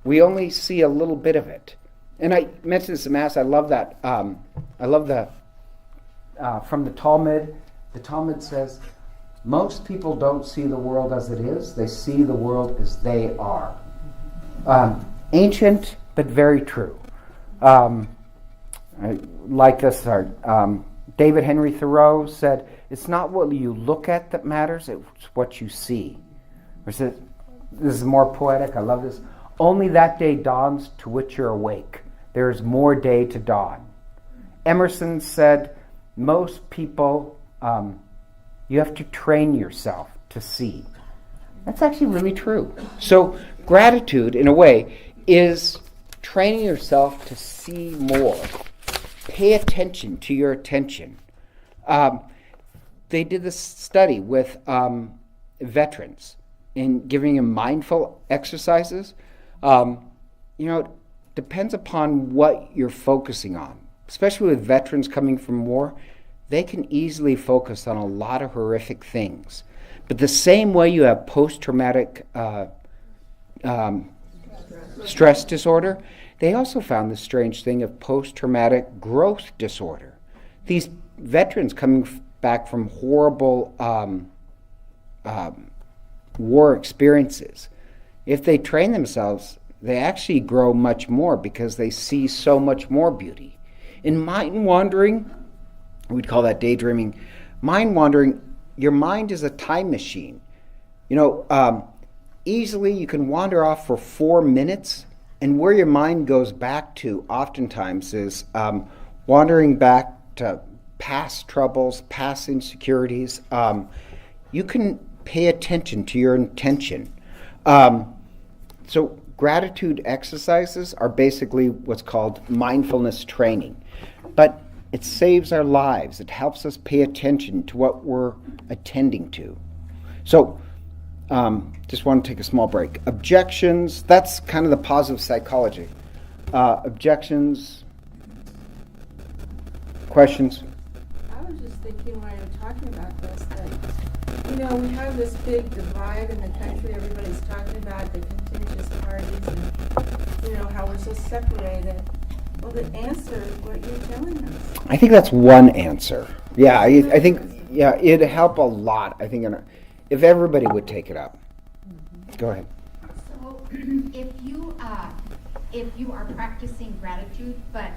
We only see a little bit of it. And I mentioned this in Mass, I love that. I love the, from the Talmud. The Talmud says, most people don't see the world as it is. They see the world as they are. Ancient, but very true. I like this. David Henry Thoreau said, it's not what you look at that matters, it's what you see. This is more poetic, I love this. Only that day dawns to which you're awake. There is more day to dawn. Emerson said, most people, you have to train yourself to see. That's actually really true. So gratitude, in a way, is training yourself to see more. Pay attention to your attention. They did this study with veterans in giving them mindful exercises. It depends upon what you're focusing on. Especially with veterans coming from war, they can easily focus on a lot of horrific things. But the same way you have post-traumatic stress disorder, they also found this strange thing of post-traumatic growth disorder. These veterans coming back from horrible war experiences, if they train themselves, they actually grow much more because they see so much more beauty. In mind wandering, we'd call that daydreaming. Mind wandering, your mind is a time machine. Easily you can wander off for 4 minutes, and where your mind goes back to oftentimes is wandering back to past troubles, past insecurities. You can pay attention to your intention. So gratitude exercises are basically what's called mindfulness training. But it saves our lives. It helps us pay attention to what we're attending to. So just want to take a small break. Objections, that's kind of the positive psychology. Objections, questions? I was just thinking while you're talking about this that, we have this big divide in the country. Everybody's talking about the contentious parties and, how we're so separated. Well, the answer is what you're telling us. I think that's one answer. Yeah, I think, it'd help a lot, I think, if everybody would take it up. Go ahead. So if you are practicing gratitude, but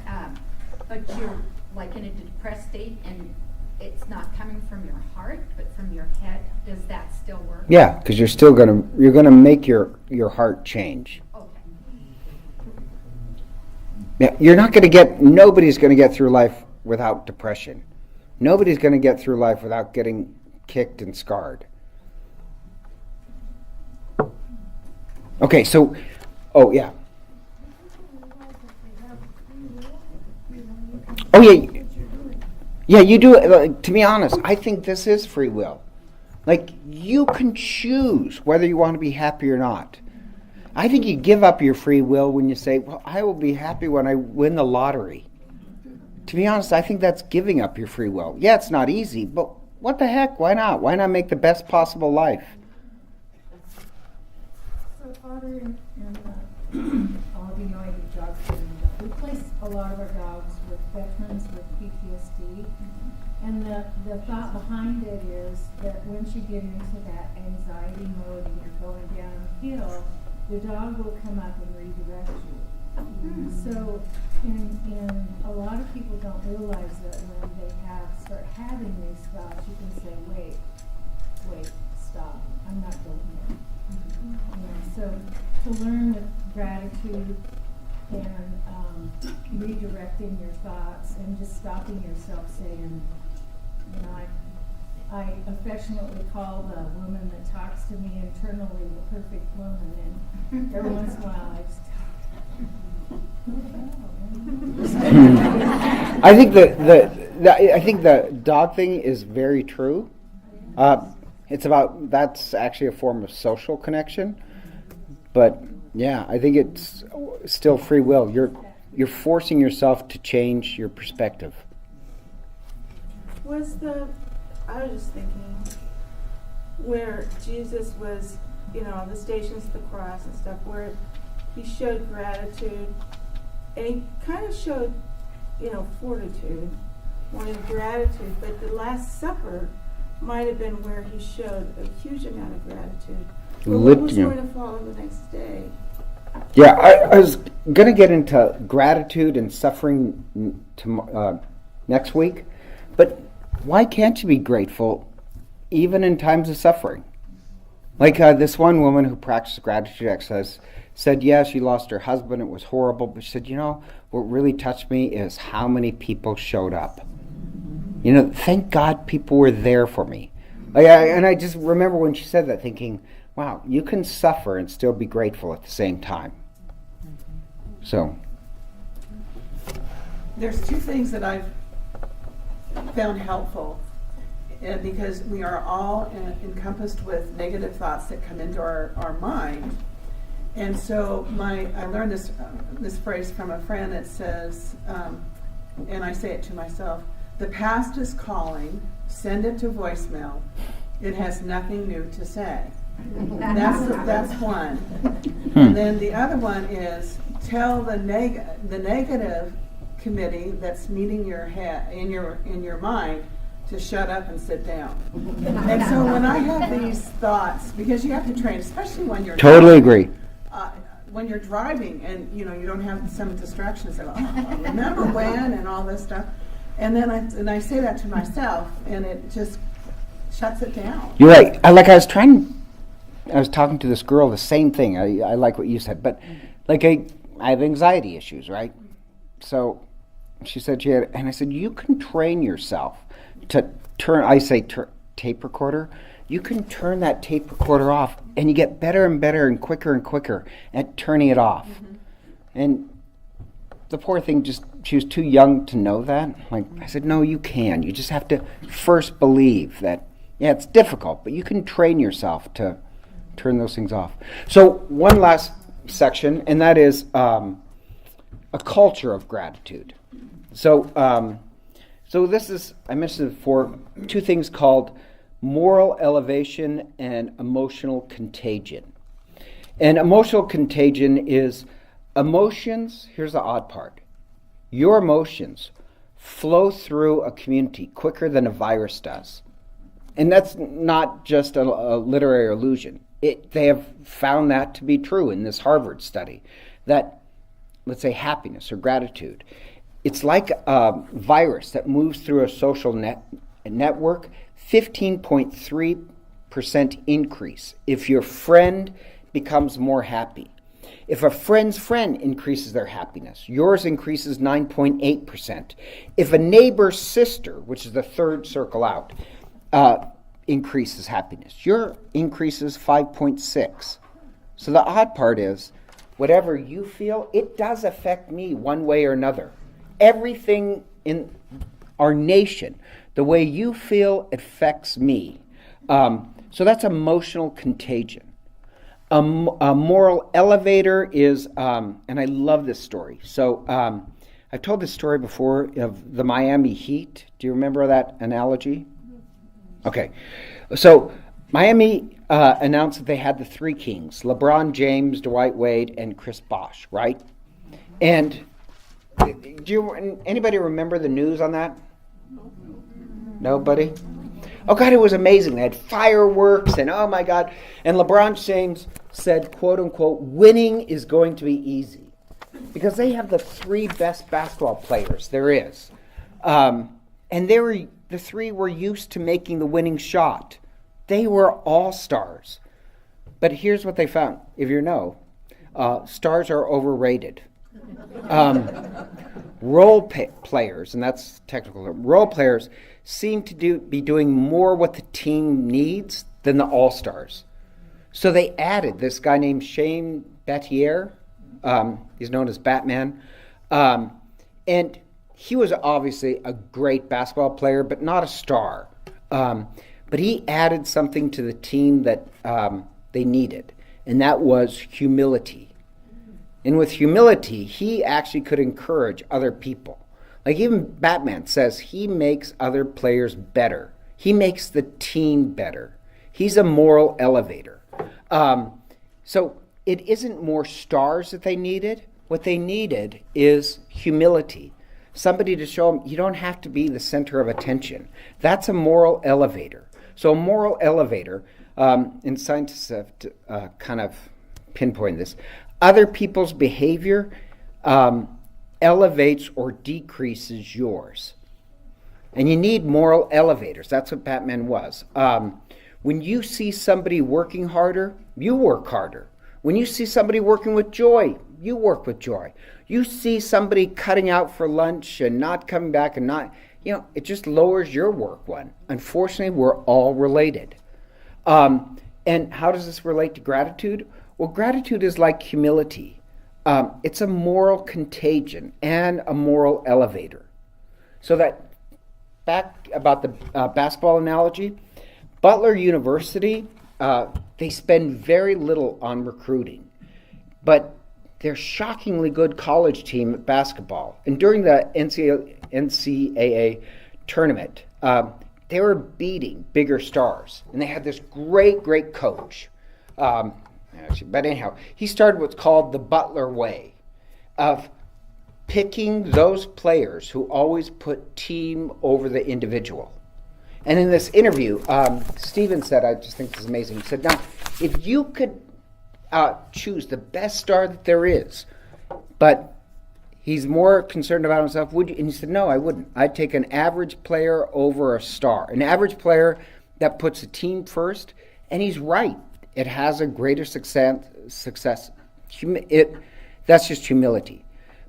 you're like in a depressed state and it's not coming from your heart but from your head, does that still work? Yeah, because you're gonna make your heart change. Okay. Yeah, nobody's gonna get through life without depression. Nobody's gonna get through life without getting kicked and scarred. Okay, so, yeah. Oh, yeah. Yeah, you do. To be honest, I think this is free will. Like, you can choose whether you want to be happy or not. I think you give up your free will when you say, well, I will be happy when I win the lottery. To be honest, I think that's giving up your free will. Yeah, it's not easy, but what the heck? Why not? Why not make the best possible life? So, Father, and all of you know I do dog sitting. We place a lot of our dogs with veterans with PTSD. And the thought behind it is that once you get into that anxiety mode and you're going downhill, the dog will come up and redirect you. So, and a lot of people don't realize that when they start having these thoughts, you can say, wait, stop, I'm not going there. So to learn with gratitude, and redirecting your thoughts and just stopping yourself saying, you know, I affectionately call the woman that talks to me internally the perfect woman, and every once in a while I just I think I think the dog thing is very true. That's actually a form of social connection, but yeah, I think it's still free will. You're forcing yourself to change your perspective. I was just thinking, where Jesus was, you know, the Stations of the Cross and stuff, where he showed gratitude, and he kind of showed, you know, fortitude, wanted gratitude, but the Last Supper might have been where he showed a huge amount of gratitude. But what was going to follow the next day? Yeah, I was going to get into gratitude and suffering next week, but why can't you be grateful even in times of suffering? Like this one woman who practiced gratitude exercise said, yeah, she lost her husband, it was horrible, but she said, you know, what really touched me is how many people showed up. You know, thank God people were there for me. And I just remember when she said that thinking, wow, you can suffer and still be grateful at the same time. So. There's two things that I've found helpful, because we are all encompassed with negative thoughts that come into our mind. And so I learned this phrase from a friend that says, and I say it to myself, the past is calling, send it to voicemail, it has nothing new to say. That's one. And then the other one is tell the negative committee that's meeting your head in your mind to shut up and sit down. And so when I have these thoughts, because you have to train, especially when you're Totally agree. When you're driving and you know you don't have some distractions of remember when and all this stuff, and then I say that to myself and it just shuts it down. You're right. I was talking to this girl, the same thing. I like what you said, but like I have anxiety issues, right? So she said she had, and I said you can train yourself to turn. I say tape recorder. You can turn that tape recorder off, and you get better and better and quicker at turning it off. Mm-hmm. And the poor thing she was too young to know that. Like I said, no, you can. You just have to first believe that. Yeah, it's difficult, but you can train yourself to turn those things off. So one last section, and that is a culture of gratitude. So this is, I mentioned before, two things called moral elevation and emotional contagion. And emotional contagion is emotions, here's the odd part, your emotions flow through a community quicker than a virus does. And that's not just a literary illusion. They have found that to be true in this Harvard study, that, let's say, happiness or gratitude, it's like a virus that moves through a social network, 15.3% increase if your friend becomes more happy. If a friend's friend increases their happiness, yours increases 9.8%. If a neighbor's sister, which is the third circle out, increases happiness, your increases 5.6. So the odd part is, whatever you feel, it does affect me one way or another. Everything in our nation, the way you feel affects me. So that's emotional contagion. A moral elevator is, and I love this story. So I've told this story before of the Miami Heat. Do you remember that analogy? Okay. So Miami announced that they had the three kings, LeBron James, Dwight Wade, and Chris Bosh, right? And anybody remember the news on that? Nobody? Oh God, it was amazing. They had fireworks and oh my God. And LeBron James said, quote unquote, winning is going to be easy. Because they have the three best basketball players there is. And the three were used to making the winning shot. They were all stars. But here's what they found. If you know, stars are overrated. Players, and that's technical term, role players seem to be doing more what the team needs than the all-stars. So they added this guy named Shane Battier. He's known as Batman. And he was obviously a great basketball player, but not a star. But he added something to the team that they needed, and that was humility. And with humility, he actually could encourage other people. Like even Batman says he makes other players better. He makes the team better. He's a moral elevator. So it isn't more stars that they needed. What they needed is humility. Somebody to show them you don't have to be the center of attention. That's a moral elevator. So a moral elevator, and scientists have kind of pinpointed this, other people's behavior elevates or decreases yours. And you need moral elevators. That's what Batman was. When you see somebody working harder, you work harder. When you see somebody working with joy, you work with joy. You see somebody cutting out for lunch and not coming back and not, it just lowers your work one. Unfortunately, we're all related. And how does this relate to gratitude? Well, gratitude is like humility. It's a moral contagion and a moral elevator. So that, back about the basketball analogy, Butler University, they spend very little on recruiting, but they're shockingly good college team at basketball. And during the NCAA tournament, they were beating bigger stars, and they had this great coach. But anyhow, he started what's called the Butler way of picking those players who always put team over the individual. And in this interview, Steven said, I just think this is amazing, he said, now, if you could choose the best star that there is, but he's more concerned about himself, would you? And he said, no, I wouldn't. I'd take an average player over a star. An average player that puts the team first, and he's right. It has a greater success. That's just humility.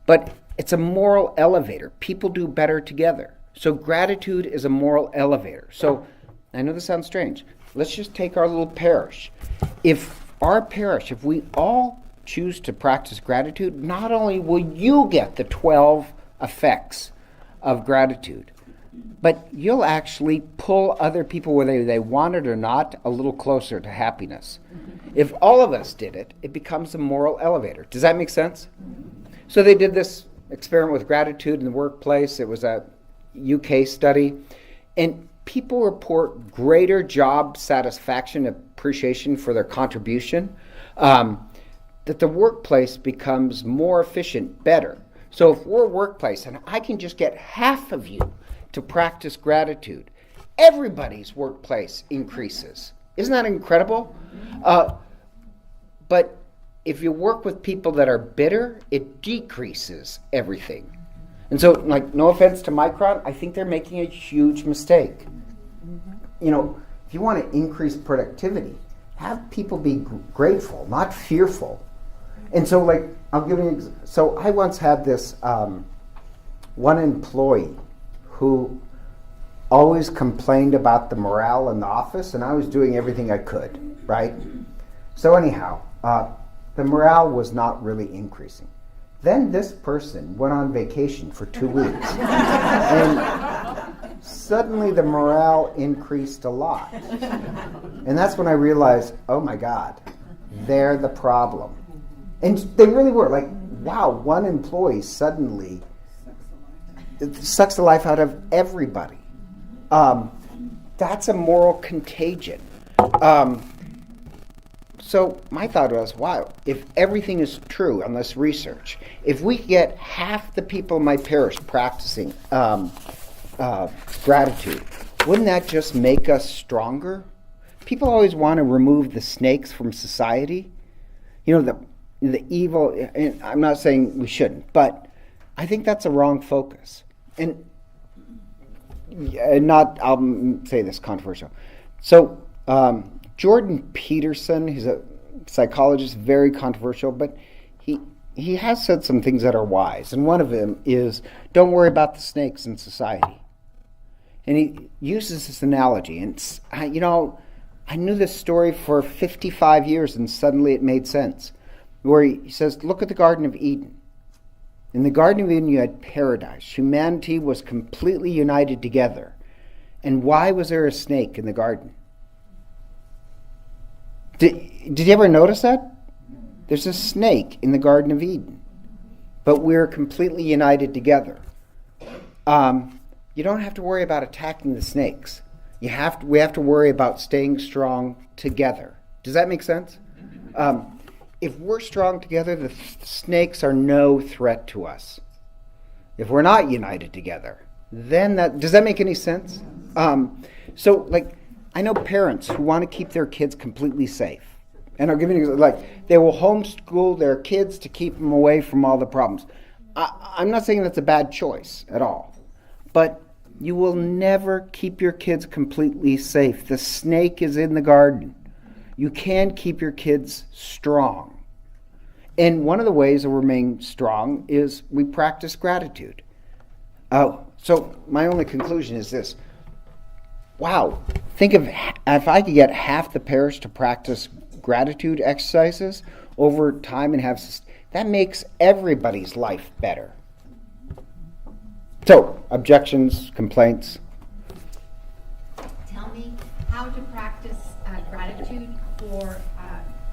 But it's a moral elevator. People do better together. So gratitude is a moral elevator. So I know this sounds strange. Let's just take our little parish. If we all choose to practice gratitude, not only will you get the 12 effects of gratitude, but you'll actually pull other people, whether they want it or not, a little closer to happiness. If all of us did it, it becomes a moral elevator. Does that make sense? So they did this experiment with gratitude in the workplace. It was a UK study. And people report greater job satisfaction, appreciation for their contribution, that the workplace becomes more efficient, better. So if we're a workplace and I can just get half of you to practice gratitude, everybody's workplace increases. Isn't that incredible? But if you work with people that are bitter, it decreases everything. And so, no offense to Micron, I think they're making a huge mistake. If you want to increase productivity, have people be grateful, not fearful. And so, I'll give you an example. So I once had this one employee who always complained about the morale in the office, and I was doing everything I could, right? So anyhow, the morale was not really increasing. Then this person went on vacation for 2 weeks, and suddenly the morale increased a lot. And that's when I realized, oh my God, they're the problem. And they really were, wow, one employee suddenly it sucks the life out of everybody. That's a moral contagion. So my thought was, wow, if everything is true on this research, if we get half the people in my parish practicing gratitude, wouldn't that just make us stronger? People always want to remove the snakes from society. The evil, and I'm not saying we shouldn't, but I think that's a wrong focus. And I'll say this controversial. So Jordan Peterson, he's a psychologist, very controversial, but he has said some things that are wise, and one of them is, don't worry about the snakes in society. And he uses this analogy, and I knew this story for 55 years, and suddenly it made sense. Where he says, look at the Garden of Eden. In the Garden of Eden, you had paradise. Humanity was completely united together. And why was there a snake in the garden? Did you ever notice that? There's a snake in the Garden of Eden. But we're completely united together. You don't have to worry about attacking the snakes. We have to worry about staying strong together. Does that make sense? If we're strong together, the snakes are no threat to us. If we're not united together, then does that make any sense? So, I know parents who want to keep their kids completely safe. And I'll give you an example. They will homeschool their kids to keep them away from all the problems. I'm not saying that's a bad choice at all. But you will never keep your kids completely safe. The snake is in the garden. You can keep your kids strong. And one of the ways to remain strong is we practice gratitude. So my only conclusion is this. Wow, think of if I could get half the parish to practice gratitude exercises over time and that makes everybody's life better. So, objections, complaints? Tell me how to practice gratitude for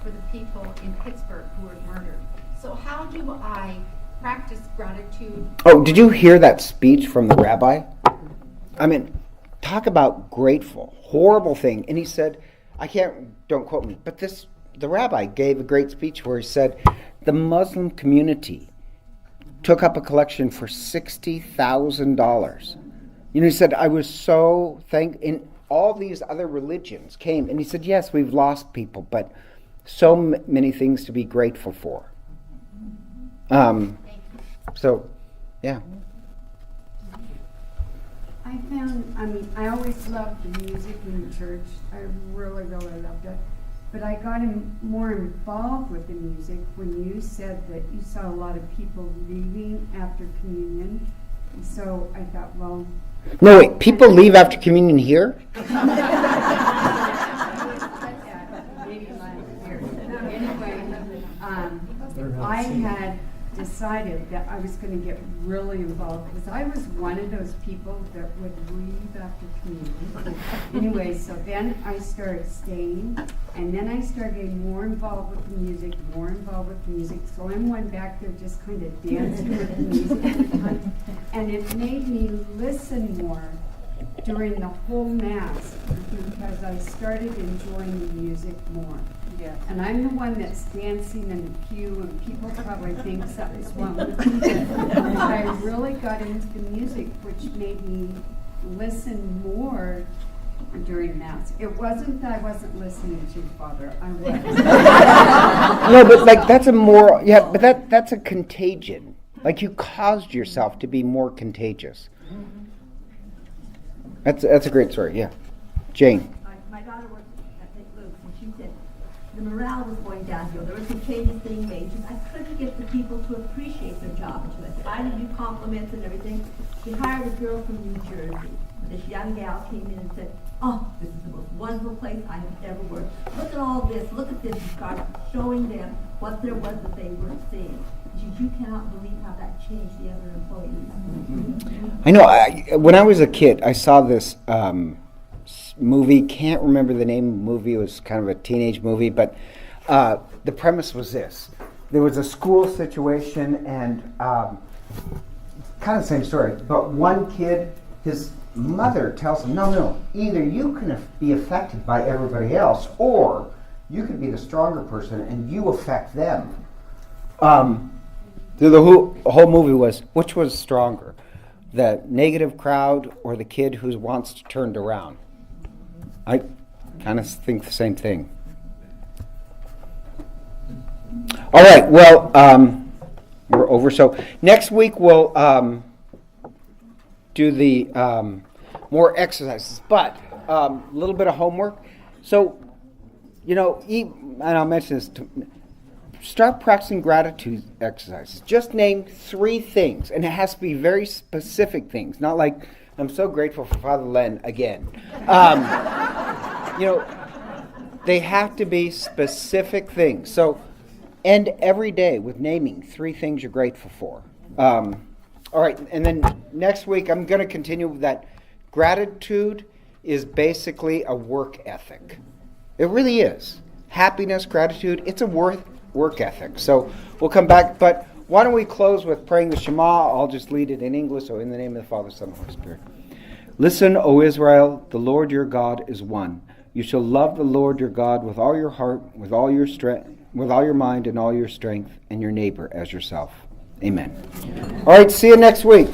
the people in Pittsburgh who were murdered. So how do I practice gratitude? Oh, did you hear that speech from the rabbi? I mean, talk about grateful, horrible thing. And he said, don't quote me, but the rabbi gave a great speech where he said, the Muslim community took up a collection for $60,000. He said, I was so and all these other religions came, and he said, yes, we've lost people, but so many things to be grateful for. So, yeah. I always loved the music in the church. I really, really loved it. But I got more involved with the music when you said that you saw a lot of people leaving after communion. So I thought, well... No, wait, people leave after communion here? I had decided that I was going to get really involved because I was one of those people that would leave after communion. Anyway, so then I started staying, and then I started getting more involved with the music. So I'm one back there just kind of dancing with the music all the time. And it made me listen more during the whole Mass because I started enjoying the music more. Yeah. And I'm the one that's dancing in the pew, and people probably think something's wrong with me. But I really got into the music, which made me listen more during Mass. It wasn't that I wasn't listening to Father. I was. No, but that's a moral. Yeah, but that's a contagion. You caused yourself to be more contagious. That's a great story. Yeah, Jane. My daughter worked at St. Luke's, and she said the morale was going downhill. There were some changes being made. I couldn't get the people to appreciate their job. And she went, I did do compliments and everything. She hired a girl from New Jersey. This young gal came in and said, oh, this is the most wonderful place I have ever worked. Look at all this. Look at this. And started showing them what there was that they weren't seeing. You cannot believe how that changed the other employees. I know. When I was a kid, I saw this movie. Can't remember the name of the movie. It was kind of a teenage movie, but the premise was this: there was a school situation, and kind of the same story. But one kid, his mother tells him, "No, either you can be affected by everybody else, or you can be the stronger person and you affect them." The whole movie was, which was stronger, the negative crowd or the kid who wants to turn it around? I kind of think the same thing. All right, well, we're over. So next week we'll do the more exercises, but a little bit of homework. So, and I'll mention this start practicing gratitude exercises. Just name 3 things, and it has to be very specific things, not like, I'm so grateful for Father Len again. They have to be specific things. So end every day with naming 3 things you're grateful for. All right, and then next week I'm going to continue with that. Gratitude is basically a work ethic. It really is. Happiness, gratitude, it's a work ethic. So we'll come back, but why don't we close with praying the Shema? I'll just lead it in English. So in the name of the Father, Son, and Holy Spirit. Listen, O Israel, the Lord your God is one. You shall love the Lord your God with all your heart, with all your strength, with all your mind and all your strength, and your neighbor as yourself. Amen. All right, see you next week.